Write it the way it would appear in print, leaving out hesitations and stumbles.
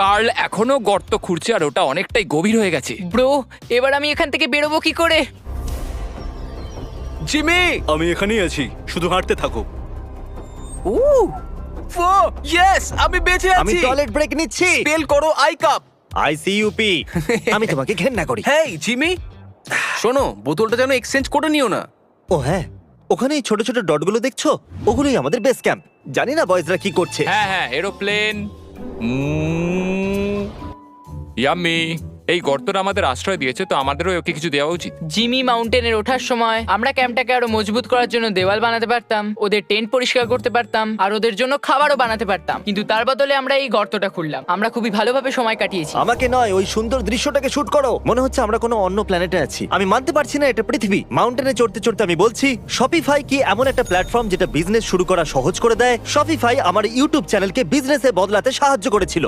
Curl এখনো গর্ত খুঁড়ছে আর ওটা অনেকটাই গভীর হয়ে গেছে। ব্রো, এবার আমি এখান থেকে বেরোবো কি করে? জিমি! আমি এখানেই আছি, শুধু হাঁটতে থাকো। ইয়েস, আমি বেঁচে আমি আছি। টয়লেট ব্রেক নিচ্ছি। স্পেল করো আই কাপ। আইসিইউপি। আমি তোমাকে ঘেন্না করি। হেই জিমি, শোনো, বোতলটা যেন এক্সচেঞ্জ করে নিও না। ও হ্যাঁ, ওখানে এই ছোট ছোট ডটগুলো দেখছো? ওগুলোই আমাদের বেস ক্যাম্প। জানি না বয়েজরা কি করছে। হ্যাঁ হ্যাঁ, এরোপ্লেন। ইয়াম্মি। এই গর্তটা আমাদের আশ্রয় দিয়েছে, তো আমাদেরও ওকে কিছু দেওয়া উচিত। জিমি মাউন্টেনের ওঠার সময় আমরা ক্যাম্পটাকে আরো মজবুত করার জন্য দেওয়াল বানাতে পারতাম, ওদের টেন্ট পরিষ্কার করতে পারতাম, আর ওদের জন্য খাবারও বানাতে পারতাম। কিন্তু তার বদলে আমরা এই গর্তটা খুঁড়লাম। আমরা খুবই ভালোভাবে সময় কাটিয়েছি। আমাকে নয়, ওই সুন্দর দৃশ্যটাকে শুট করো। মনে হচ্ছে আমরা কোনো অন্য প্ল্যানেটে আছি। আমি মানতে পারছি না এটা পৃথিবী। মাউন্টেনে চড়তে চড়তে আমি বলছি, শপিফাই কি এমন একটা প্ল্যাটফর্ম যেটা বিজনেস শুরু করা সহজ করে দেয়? শপিফাই আমার ইউটিউব চ্যানেলকে বিজনেসে বদলাতে সাহায্য করেছিল।